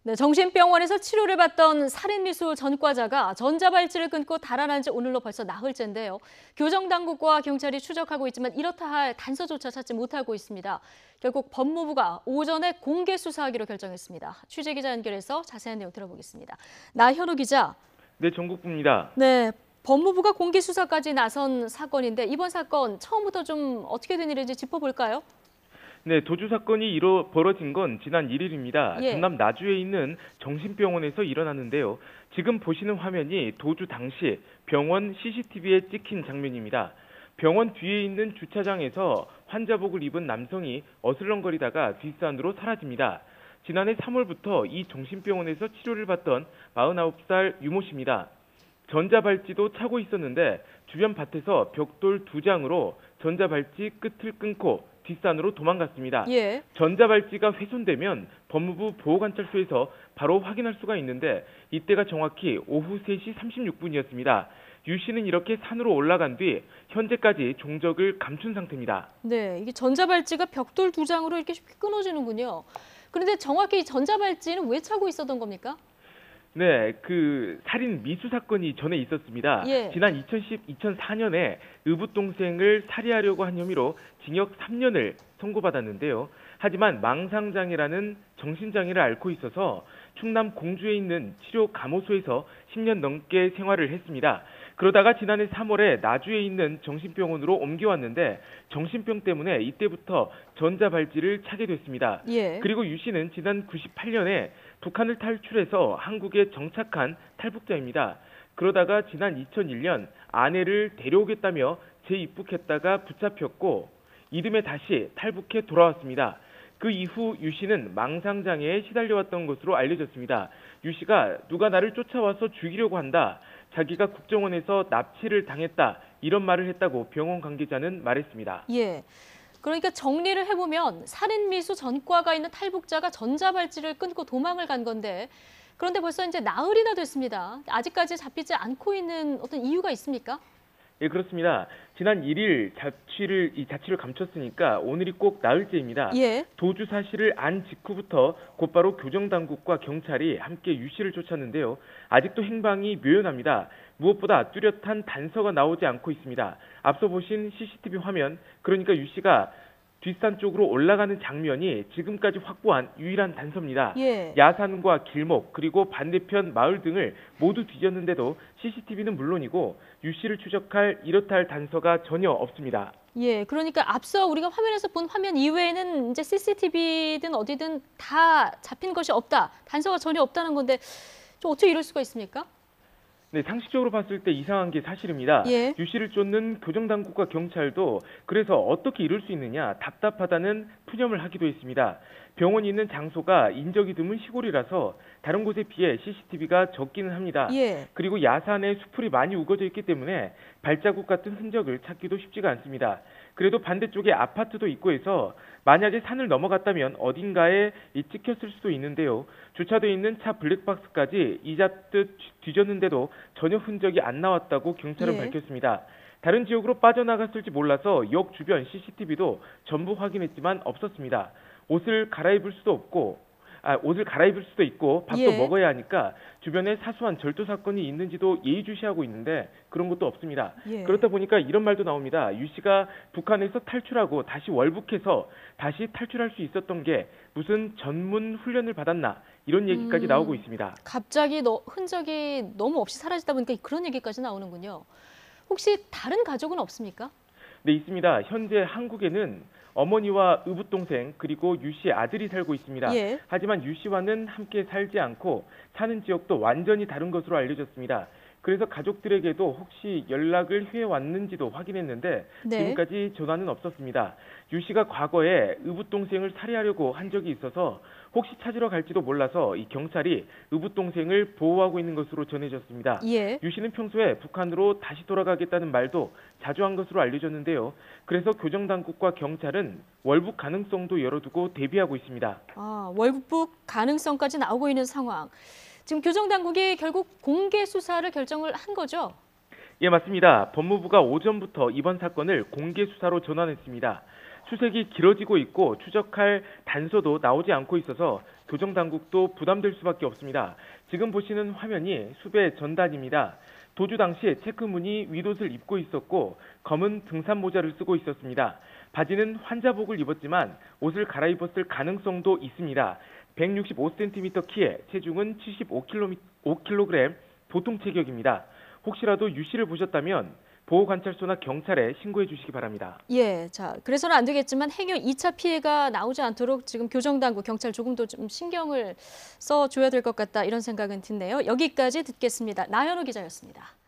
네, 정신병원에서 치료를 받던 살인미수 전과자가 전자발찌를 끊고 달아난 지 오늘로 벌써 나흘째인데요. 교정당국과 경찰이 추적하고 있지만 이렇다 할 단서조차 찾지 못하고 있습니다. 결국 법무부가 오전에 공개 수사하기로 결정했습니다. 취재기자 연결해서 자세한 내용 들어보겠습니다. 나현우 기자. 네, 전국부입니다. 네, 법무부가 공개 수사까지 나선 사건인데 이번 사건 처음부터 좀 어떻게 된 일인지 짚어볼까요? 네, 도주 사건이 벌어진 건 지난 1일입니다. 예. 전남 나주에 있는 정신병원에서 일어났는데요. 지금 보시는 화면이 도주 당시 병원 CCTV에 찍힌 장면입니다. 병원 뒤에 있는 주차장에서 환자복을 입은 남성이 어슬렁거리다가 뒷산으로 사라집니다. 지난해 3월부터 이 정신병원에서 치료를 받던 49살 유모 씨입니다. 전자발찌도 차고 있었는데 주변 밭에서 벽돌 2장으로 전자발찌 끝을 끊고 뒷산으로 도망갔습니다. 예. 전자발찌가 훼손되면 법무부 보호관찰소에서 바로 확인할 수가 있는데 이때가 정확히 오후 3시 36분이었습니다. 유 씨는 이렇게 산으로 올라간 뒤 현재까지 종적을 감춘 상태입니다. 네, 이게 전자발찌가 벽돌 2장으로 이렇게 쉽게 끊어지는군요. 그런데 정확히 이 전자발찌는 왜 차고 있었던 겁니까? 네, 그 살인 미수 사건이 전에 있었습니다. 예. 지난 2004년에 의붓 동생을 살해하려고 한 혐의로 징역 3년을 선고받았는데요. 하지만 망상장애라는 정신장애를 앓고 있어서 충남 공주에 있는 치료감호소에서 10년 넘게 생활을 했습니다. 그러다가 지난해 3월에 나주에 있는 정신병원으로 옮겨왔는데 정신병 때문에 이때부터 전자발찌를 차게 됐습니다. 예. 그리고 유 씨는 지난 98년에 북한을 탈출해서 한국에 정착한 탈북자입니다. 그러다가 지난 2001년 아내를 데려오겠다며 재입국했다가 붙잡혔고 이듬해 다시 탈북해 돌아왔습니다. 그 이후 유 씨는 망상장애에 시달려왔던 것으로 알려졌습니다. 유 씨가 누가 나를 쫓아와서 죽이려고 한다. 자기가 국정원에서 납치를 당했다. 이런 말을 했다고 병원 관계자는 말했습니다. 예. 그러니까 정리를 해보면 살인미수 전과가 있는 탈북자가 전자발찌를 끊고 도망을 간 건데 그런데 벌써 이제 나흘이나 됐습니다. 아직까지 잡히지 않고 있는 어떤 이유가 있습니까? 예, 그렇습니다. 지난 1일 자취를 감췄으니까 오늘이 꼭 나흘째입니다. 예. 도주 사실을 안 직후부터 곧바로 교정당국과 경찰이 함께 유 씨를 쫓았는데요. 아직도 행방이 묘연합니다. 무엇보다 뚜렷한 단서가 나오지 않고 있습니다. 앞서 보신 CCTV 화면, 그러니까 유 씨가 뒷산 쪽으로 올라가는 장면이 지금까지 확보한 유일한 단서입니다. 예. 야산과 길목 그리고 반대편 마을 등을 모두 뒤졌는데도 CCTV는 물론이고 유 씨를 추적할 이렇다 할 단서가 전혀 없습니다. 예. 그러니까 앞서 우리가 화면에서 본 화면 이외에는 이제 CCTV든 어디든 다 잡힌 것이 없다. 단서가 전혀 없다는 건데 좀 어떻게 이럴 수가 있습니까? 네, 상식적으로 봤을 때 이상한 게 사실입니다. 예. 유 씨를 쫓는 교정당국과 경찰도 그래서 어떻게 이럴 수 있느냐 답답하다는 푸념을 하기도 했습니다. 병원이 있는 장소가 인적이 드문 시골이라서 다른 곳에 비해 CCTV가 적기는 합니다. 예. 그리고 야산에 수풀이 많이 우거져 있기 때문에 발자국 같은 흔적을 찾기도 쉽지가 않습니다. 그래도 반대쪽에 아파트도 있고 해서 만약에 산을 넘어갔다면 어딘가에 찍혔을 수도 있는데요. 주차되어 있는 차 블랙박스까지 이잡듯 뒤졌는데도 전혀 흔적이 안 나왔다고 경찰은 예. 밝혔습니다. 다른 지역으로 빠져나갔을지 몰라서 역 주변 CCTV도 전부 확인했지만 없었습니다. 옷을 갈아입을 수도 있고 밥도 예. 먹어야 하니까 주변에 사소한 절도 사건이 있는지도 예의주시하고 있는데 그런 것도 없습니다. 예. 그렇다 보니까 이런 말도 나옵니다. 유 씨가 북한에서 탈출하고 다시 월북해서 다시 탈출할 수 있었던 게 무슨 전문 훈련을 받았나 이런 얘기까지 나오고 있습니다. 갑자기 흔적이 너무 없이 사라지다 보니까 그런 얘기까지 나오는군요. 혹시 다른 가족은 없습니까? 네, 있습니다. 현재 한국에는 어머니와 의붓 동생 그리고 유 씨의 아들이 살고 있습니다. 예. 하지만 유 씨와는 함께 살지 않고 사는 지역도 완전히 다른 것으로 알려졌습니다. 그래서 가족들에게도 혹시 연락을 해왔는지도 확인했는데 네. 지금까지 전화는 없었습니다. 유 씨가 과거에 의붓 동생을 살해하려고 한 적이 있어서 혹시 찾으러 갈지도 몰라서 이 경찰이 의붓 동생을 보호하고 있는 것으로 전해졌습니다. 예. 유 씨는 평소에 북한으로 다시 돌아가겠다는 말도 자주 한 것으로 알려졌는데요. 그래서 교정당국과 경찰은 월북 가능성도 열어두고 대비하고 있습니다. 아, 월북 가능성까지 나오고 있는 상황. 지금 교정당국이 결국 공개 수사를 결정을 한 거죠? 예, 맞습니다. 법무부가 오전부터 이번 사건을 공개 수사로 전환했습니다. 수색이 길어지고 있고 추적할 단서도 나오지 않고 있어서 교정 당국도 부담될 수밖에 없습니다. 지금 보시는 화면이 수배 전단입니다. 도주 당시 체크무늬 윗옷을 입고 있었고 검은 등산 모자를 쓰고 있었습니다. 바지는 환자복을 입었지만 옷을 갈아입었을 가능성도 있습니다. 165cm 키에 체중은 75kg, 보통 체격입니다. 혹시라도 유 씨를 보셨다면 보호관찰소나 경찰에 신고해 주시기 바랍니다. 예, 자, 그래서는 안 되겠지만 행여 2차 피해가 나오지 않도록 지금 교정당국, 경찰 조금 더 좀 신경을 써줘야 될 것 같다 이런 생각은 드네요. 여기까지 듣겠습니다. 나현우 기자였습니다.